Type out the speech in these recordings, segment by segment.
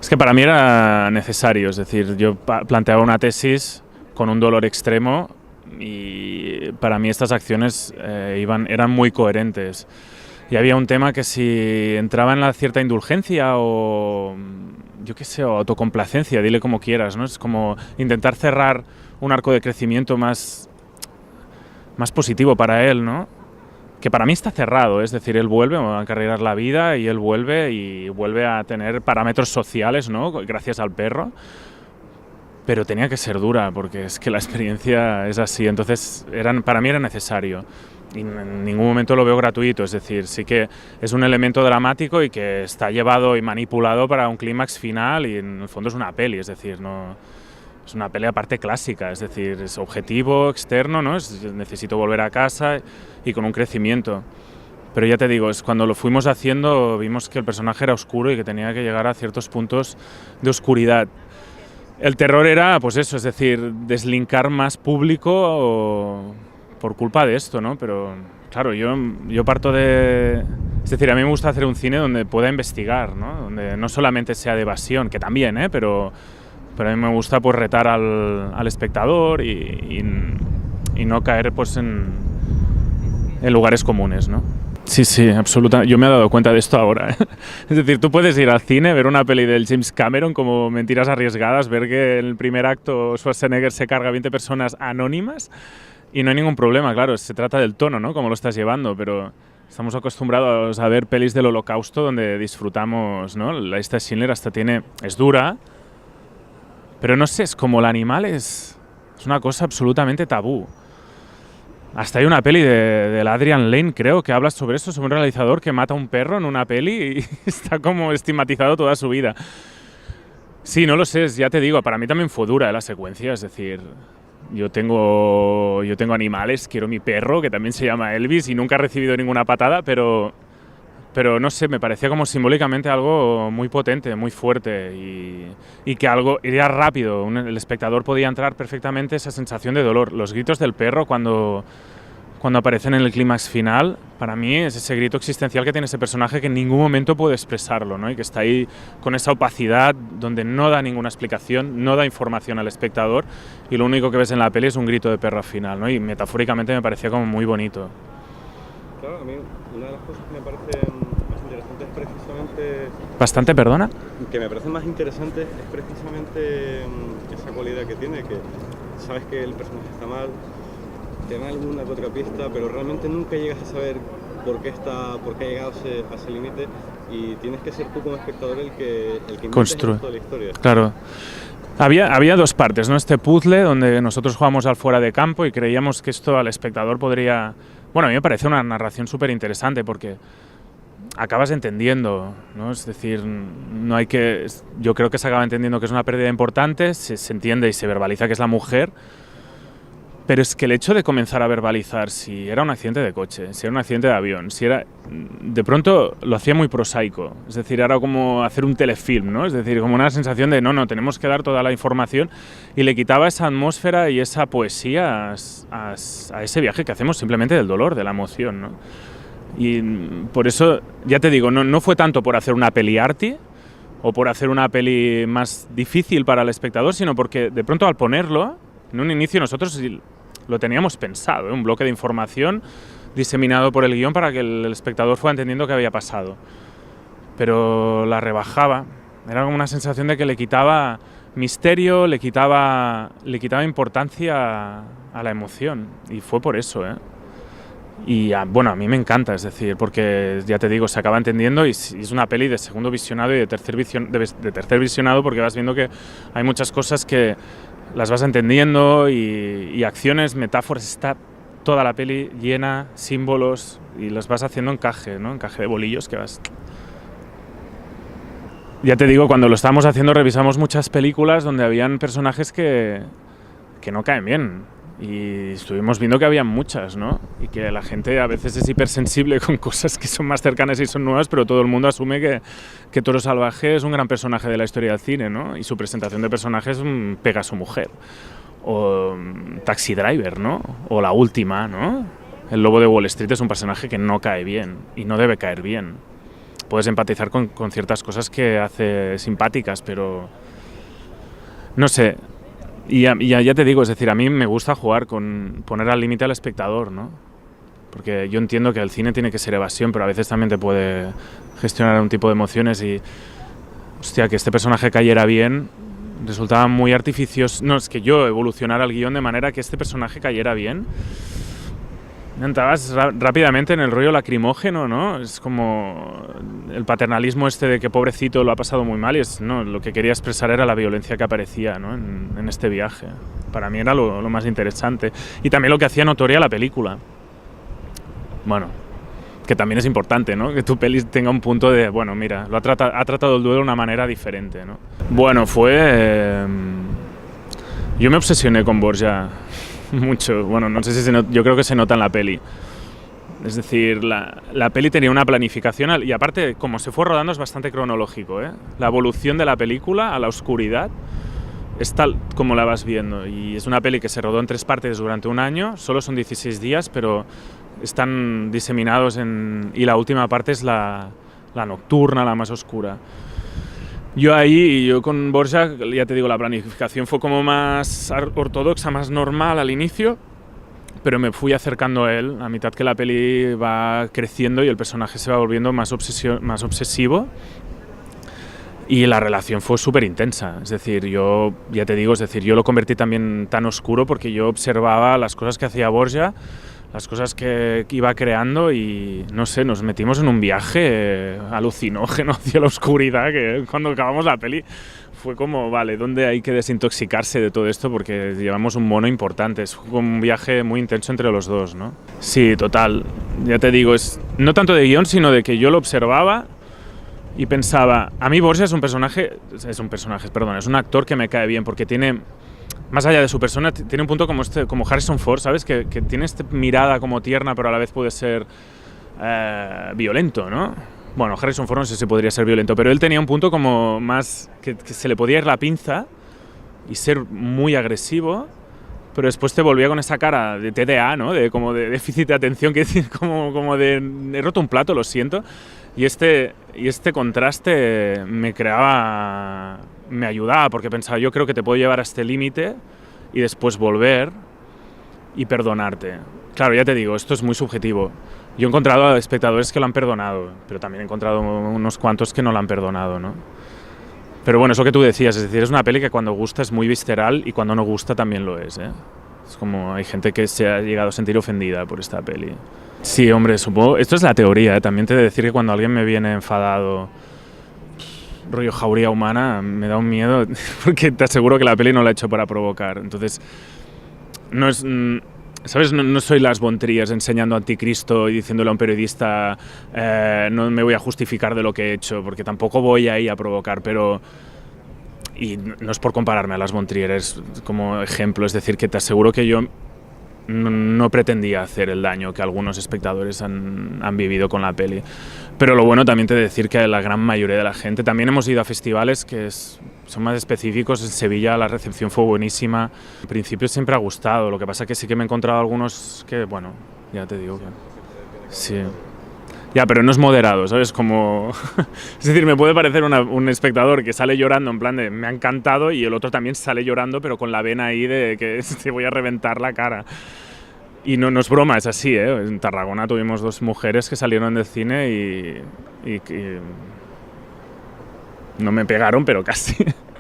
Es que para mí era necesario, es decir, yo planteaba una tesis con un dolor extremo y para mí estas acciones eran muy coherentes. Y había un tema que si entraba en la cierta indulgencia o, yo qué sé, o autocomplacencia, dile como quieras, ¿no? Es como intentar cerrar un arco de crecimiento más positivo para él, ¿no? Que para mí está cerrado, es decir, él vuelve a encarrilar la vida y él vuelve a tener parámetros sociales, ¿no? Gracias al perro. Pero tenía que ser dura, porque es que la experiencia es así, entonces para mí era necesario. Y en ningún momento lo veo gratuito, es decir, sí que es un elemento dramático y que está llevado y manipulado para un clímax final y en el fondo es una peli, es decir, no es una peli aparte clásica, es decir, es objetivo, externo, ¿no? Necesito volver a casa y con un crecimiento. Pero ya te digo, es cuando lo fuimos haciendo vimos que el personaje era oscuro y que tenía que llegar a ciertos puntos de oscuridad. El terror era, pues eso, es decir, deslinkar más público por culpa de esto, ¿no? Pero claro, yo parto de... Es decir, a mí me gusta hacer un cine donde pueda investigar, ¿no? Donde no solamente sea de evasión, que también, pero a mí me gusta pues retar al espectador y no caer pues en lugares comunes, ¿no? Sí, absolutamente. Yo me he dado cuenta de esto ahora, ¿eh? Es decir, tú puedes ir al cine, ver una peli del James Cameron como Mentiras arriesgadas, ver que en el primer acto Schwarzenegger se carga a 20 personas anónimas y no hay ningún problema, claro, se trata del tono, ¿no? Cómo lo estás llevando, pero estamos acostumbrados a ver pelis del Holocausto donde disfrutamos, ¿no? La lista de Schindler es dura, pero no sé, es como el animal es una cosa absolutamente tabú. Hasta hay una peli del Adrian Lane, creo, que habla sobre eso, sobre un realizador que mata a un perro en una peli y está como estigmatizado toda su vida. Sí, no lo sé, ya te digo, para mí también fue dura la secuencia, es decir, yo tengo animales, quiero mi perro, que también se llama Elvis y nunca ha recibido ninguna patada, pero no sé, me parecía como simbólicamente algo muy potente, muy fuerte y que algo iría rápido. El espectador podía entrar perfectamente esa sensación de dolor. Los gritos del perro cuando aparecen en el clímax final, para mí es ese grito existencial que tiene ese personaje que en ningún momento puede expresarlo, ¿no? Y que está ahí con esa opacidad donde no da ninguna explicación, no da información al espectador y lo único que ves en la peli es un grito de perro al final, ¿no? Y metafóricamente me parecía como muy bonito. Claro, a mí una de las cosas que me parece más interesante es precisamente... ¿Bastante, perdona? Que me parece más interesante es precisamente esa cualidad que tiene, que sabes que el personaje está mal, te da alguna que otra pista, pero realmente nunca llegas a saber por qué ha llegado a ese límite y tienes que ser tú como espectador el que construye toda la historia. Claro. Había dos partes, ¿no? Este puzzle donde nosotros jugamos al fuera de campo y creíamos que esto al espectador podría... Bueno, a mí me parece una narración súper interesante porque acabas entendiendo, ¿no? Es decir, yo creo que se acaba entendiendo que es una pérdida importante, se entiende y se verbaliza que es la mujer, pero es que el hecho de comenzar a verbalizar si era un accidente de coche, si era un accidente de avión, de pronto lo hacía muy prosaico, es decir, era como hacer un telefilm, ¿no? Es decir, como una sensación de no, tenemos que dar toda la información y le quitaba esa atmósfera y esa poesía a ese viaje que hacemos simplemente del dolor, de la emoción, ¿no? Y por eso, ya te digo, no fue tanto por hacer una peli arty o por hacer una peli más difícil para el espectador, sino porque de pronto al ponerlo, en un inicio nosotros lo teníamos pensado, un bloque de información diseminado por el guión para que el espectador fuera entendiendo qué había pasado. Pero la rebajaba, era como una sensación de que le quitaba misterio, le quitaba importancia a la emoción, y fue por eso, ¿eh? Y bueno, a mí me encanta, es decir, porque ya te digo, se acaba entendiendo y es una peli de segundo visionado y de tercer visionado porque vas viendo que hay muchas cosas que las vas entendiendo y acciones, metáforas, está toda la peli llena, símbolos y las vas haciendo encaje, ¿no? Encaje de bolillos que vas... Ya te digo, cuando lo estábamos haciendo revisamos muchas películas donde habían personajes que no caen bien. Y estuvimos viendo que había muchas, ¿no? Y que la gente a veces es hipersensible con cosas que son más cercanas y son nuevas, pero todo el mundo asume que Toro Salvaje es un gran personaje de la historia del cine, ¿no? Y su presentación de personajes pega a su mujer. O Taxi Driver, ¿no? O La Última, ¿no? El Lobo de Wall Street es un personaje que no cae bien y no debe caer bien. puedes empatizar con ciertas cosas que hace simpáticas, pero no sé. Y ya te digo, es decir, a mí me gusta jugar con poner al límite al espectador, ¿no? Porque yo entiendo que el cine tiene que ser evasión, pero a veces también te puede gestionar un tipo de emociones y, hostia, que este personaje cayera bien resultaba muy artificioso. No, es que yo evolucionara el guión de manera que este personaje cayera bien. Entrabas rápidamente en el rollo lacrimógeno, ¿no? Es como el paternalismo este de que pobrecito lo ha pasado muy mal y no, lo que quería expresar era la violencia que aparecía, ¿no? en este viaje. Para mí era lo más interesante. Y también lo que hacía notoria la película. Bueno, que también es importante, ¿no? Que tu peli tenga un punto de, bueno, mira, ha tratado el duelo de una manera diferente, ¿no? Bueno, yo me obsesioné con Borja mucho. Bueno, no sé si yo creo que se nota en la peli. Es decir, la peli tenía una planificación y aparte, como se fue rodando, es bastante cronológico, ¿eh? La evolución de la película a la oscuridad es tal como la vas viendo. Y es una peli que se rodó en 3 partes durante un año, solo son 16 días, pero están diseminados y la última parte es la nocturna, la más oscura. Yo con Borja, ya te digo, la planificación fue como más ortodoxa, más normal al inicio, pero me fui acercando a él a mitad que la peli va creciendo y el personaje se va volviendo más obsesivo. Y la relación fue súper intensa, es decir, yo lo convertí también tan oscuro porque yo observaba las cosas que hacía Borja, las cosas que iba creando y, no sé, nos metimos en un viaje alucinógeno hacia la oscuridad que cuando acabamos la peli fue como, vale, ¿dónde hay que desintoxicarse de todo esto? Porque llevamos un mono importante, es un viaje muy intenso entre los dos, ¿no? Sí, total, ya te digo, es no tanto de guión, sino de que yo lo observaba y pensaba, a mí Borja es un actor que me cae bien porque tiene, más allá de su persona, tiene un punto como Harrison Ford, ¿sabes? Que tiene esta mirada como tierna, pero a la vez puede ser violento, ¿no? Bueno, Harrison Ford no sé si podría ser violento, pero él tenía un punto como más que se le podía ir la pinza y ser muy agresivo, pero después te volvía con esa cara de TDA, ¿no? Como de déficit de atención, como de he roto un plato, lo siento. Y este contraste me ayudaba, porque pensaba, yo creo que te puedo llevar a este límite y después volver y perdonarte. Claro, ya te digo, esto es muy subjetivo. Yo he encontrado a espectadores que lo han perdonado, pero también he encontrado unos cuantos que no lo han perdonado, ¿no? Pero bueno, es lo que tú decías, es decir, es una peli que cuando gusta es muy visceral y cuando no gusta también lo es, ¿eh? Es como hay gente que se ha llegado a sentir ofendida por esta peli. Sí, hombre, supongo, esto es la teoría, ¿eh? También te he de decir que cuando alguien me viene enfadado, rollo jauría humana, me da un miedo, porque te aseguro que la peli no la he hecho para provocar. Entonces, no es, ¿sabes? No soy Lars von Trier enseñando anticristo y diciéndole a un periodista no me voy a justificar de lo que he hecho, porque tampoco voy ahí a provocar, pero... Y no es por compararme a Lars von Trier, es como ejemplo, es decir, que te aseguro que yo no pretendía hacer el daño que algunos espectadores han vivido con la peli. Pero lo bueno también te he de decir que la gran mayoría de la gente, también hemos ido a festivales que son más específicos. En Sevilla la recepción fue buenísima. En principio siempre ha gustado, lo que pasa que sí que me he encontrado algunos que, bueno, ya te digo que... Sí. Ya, pero no es moderado, ¿sabes? Como... es decir, me puede parecer un espectador que sale llorando en plan de me ha encantado y el otro también sale llorando pero con la vena ahí de que te voy a reventar la cara. Y no es broma, es así, ¿eh? En Tarragona tuvimos 2 mujeres que salieron del cine y no me pegaron, pero casi.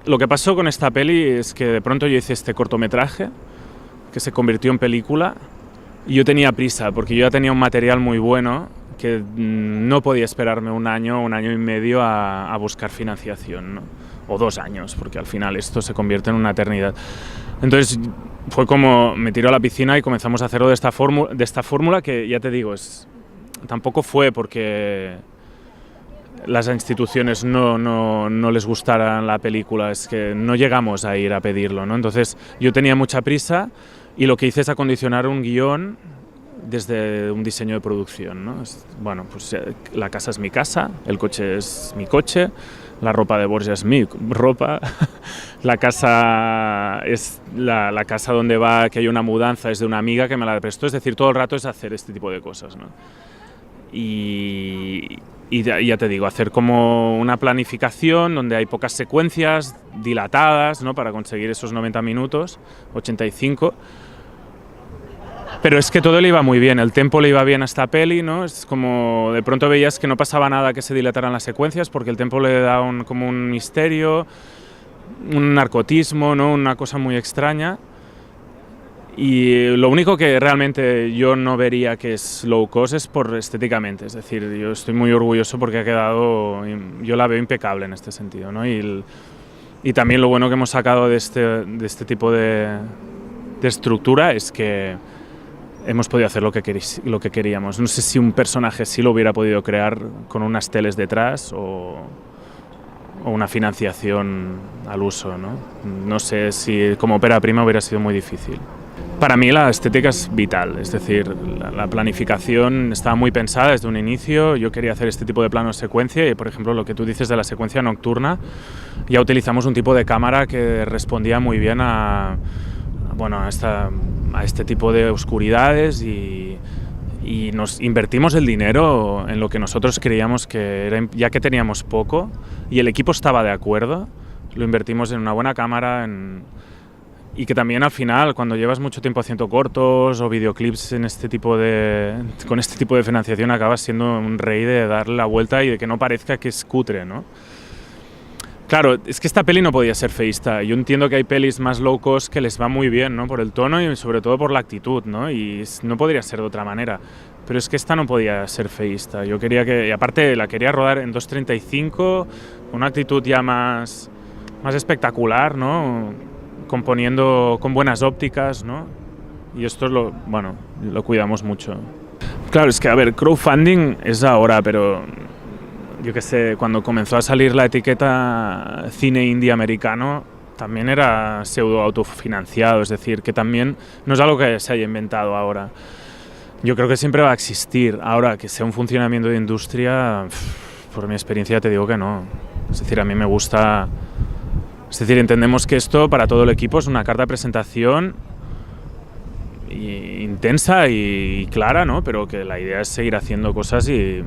Lo que pasó con esta peli es que de pronto yo hice este cortometraje que se convirtió en película y yo tenía prisa porque yo ya tenía un material muy bueno que no podía esperarme un año y medio a buscar financiación, ¿no? O 2 años, porque al final esto se convierte en una eternidad. Entonces fue como me tiró a la piscina y comenzamos a hacerlo de esta fórmula que, ya te digo, tampoco fue porque las instituciones no les gustara la película, es que no llegamos a ir a pedirlo, ¿no? Entonces yo tenía mucha prisa y lo que hice es acondicionar un guión desde un diseño de producción, ¿no? Bueno, pues la casa es mi casa, el coche es mi coche, la ropa de Borja es mi ropa, la casa es la casa donde va, que hay una mudanza, es de una amiga que me la prestó, es decir, todo el rato es hacer este tipo de cosas, ¿no? Y y ya te digo, hacer como una planificación donde hay pocas secuencias dilatadas, ¿no? Para conseguir esos 90 minutos, 85. Pero es que todo le iba muy bien, el tempo le iba bien a esta peli, ¿no? Es como, de pronto veías que no pasaba nada que se dilataran las secuencias porque el tempo le da como un misterio, un narcotismo, ¿no? Una cosa muy extraña. Y lo único que realmente yo no vería que es low cost es por estéticamente, es decir, yo estoy muy orgulloso porque ha quedado, yo la veo impecable en este sentido, ¿no? Y también lo bueno que hemos sacado de este tipo de estructura es que hemos podido hacer lo que queríamos. No sé si un personaje sí lo hubiera podido crear con unas teles detrás o una financiación al uso, ¿no? No sé si como ópera prima hubiera sido muy difícil. Para mí la estética es vital, es decir, la planificación estaba muy pensada desde un inicio. Yo quería hacer este tipo de planos secuencia y, por ejemplo, lo que tú dices de la secuencia nocturna, ya utilizamos un tipo de cámara que respondía muy bien a este tipo de oscuridades y nos invertimos el dinero en lo que nosotros creíamos que era, ya que teníamos poco y el equipo estaba de acuerdo, lo invertimos en una buena cámara y que también al final, cuando llevas mucho tiempo haciendo cortos o videoclips con este tipo de financiación, acabas siendo un rey de darle la vuelta y de que no parezca que es cutre, ¿no? Claro, es que esta peli no podía ser feísta. Yo entiendo que hay pelis más low cost que les va muy bien, ¿no? Por el tono y sobre todo por la actitud, ¿no? Y no podría ser de otra manera. Pero es que esta no podía ser feísta. Yo quería y aparte la quería rodar en 2.35, con una actitud ya más espectacular, ¿no? Componiendo con buenas ópticas, ¿no? Y esto lo cuidamos mucho. Claro, es que, a ver, crowdfunding es ahora, pero yo qué sé, cuando comenzó a salir la etiqueta cine indie americano, también era pseudo autofinanciado, es decir, que también no es algo que se haya inventado ahora. Yo creo que siempre va a existir. Ahora, que sea un funcionamiento de industria, por mi experiencia te digo que no. Es decir, a mí me gusta. Es decir, entendemos que esto para todo el equipo es una carta de presentación intensa y clara, ¿no? Pero que la idea es seguir haciendo cosas y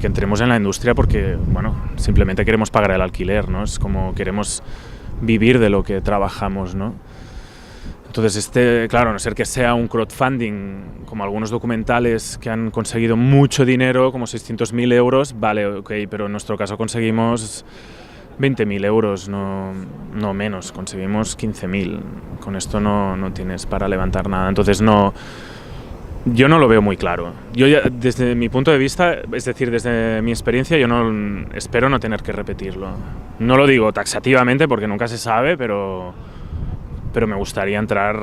que entremos en la industria porque, bueno, simplemente queremos pagar el alquiler, ¿no? Es como queremos vivir de lo que trabajamos, ¿no? Entonces, claro, a no ser que sea un crowdfunding, como algunos documentales que han conseguido mucho dinero, como 600.000 euros, vale, ok, pero en nuestro caso conseguimos 20.000 euros, no menos, conseguimos 15.000. Con esto no tienes para levantar nada. Entonces yo no lo veo muy claro. Yo desde mi punto de vista, es decir, desde mi experiencia, yo espero no tener que repetirlo. No lo digo taxativamente porque nunca se sabe, pero me gustaría entrar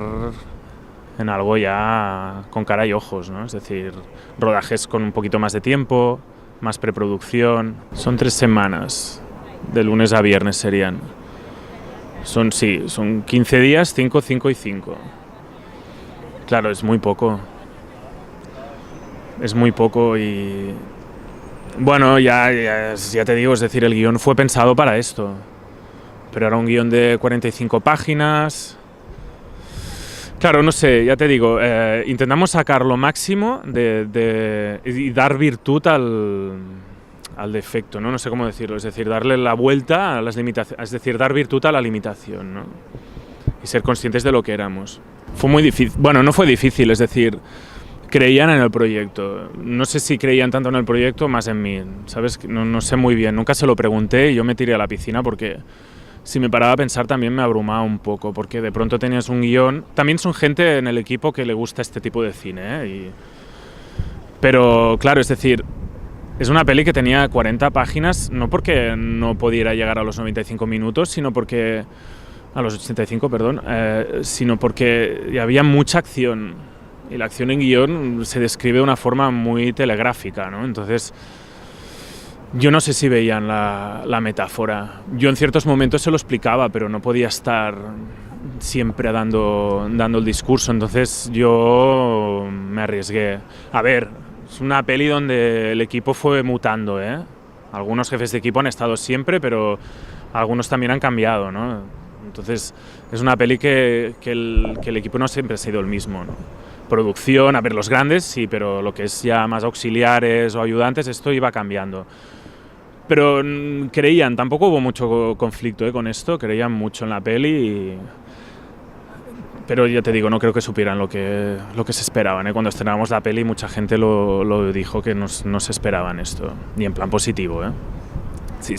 en algo ya con cara y ojos, ¿no? Es decir, rodajes con un poquito más de tiempo, más preproducción. Son 3 semanas. De lunes a viernes serían. Son 15 días, 5, 5 y 5. Claro, es muy poco. Es muy poco y... Bueno, ya te digo, es decir, el guión fue pensado para esto. Pero era un guión de 45 páginas. Claro, no sé, ya te digo, intentamos sacar lo máximo y dar virtud al defecto, ¿no? No sé cómo decirlo, es decir, darle la vuelta a las limitaciones, es decir, dar virtud a la limitación, ¿no? Y ser conscientes de lo que éramos. Fue muy difícil, bueno, no fue difícil, es decir, creían en el proyecto. No sé si creían tanto en el proyecto, más en mí, ¿sabes? No sé muy bien, nunca se lo pregunté y yo me tiré a la piscina porque si me paraba a pensar también me abrumaba un poco, porque de pronto tenías un guión. También son gente en el equipo que le gusta este tipo de cine, ¿eh? Pero claro, es decir, es una peli que tenía 40 páginas, no porque no pudiera llegar a los 95 minutos, sino porque... a los 85, perdón, sino porque había mucha acción. Y la acción en guión se describe de una forma muy telegráfica, ¿no? Entonces, yo no sé si veían la metáfora. Yo en ciertos momentos se lo explicaba, pero no podía estar siempre dando el discurso. Entonces, yo me arriesgué. A ver, es una peli donde el equipo fue mutando, ¿eh? Algunos jefes de equipo han estado siempre, pero algunos también han cambiado, ¿no? Entonces, es una peli que el equipo no siempre ha sido el mismo, ¿no? producción, a ver, los grandes sí, pero lo que es ya más auxiliares o ayudantes, esto iba cambiando. Pero creían, tampoco hubo mucho conflicto con esto, creían mucho en la peli, pero ya te digo, no creo que supieran lo que se esperaban. Cuando estrenábamos la peli mucha gente lo dijo que no se esperaban esto, y en plan positivo. Sí.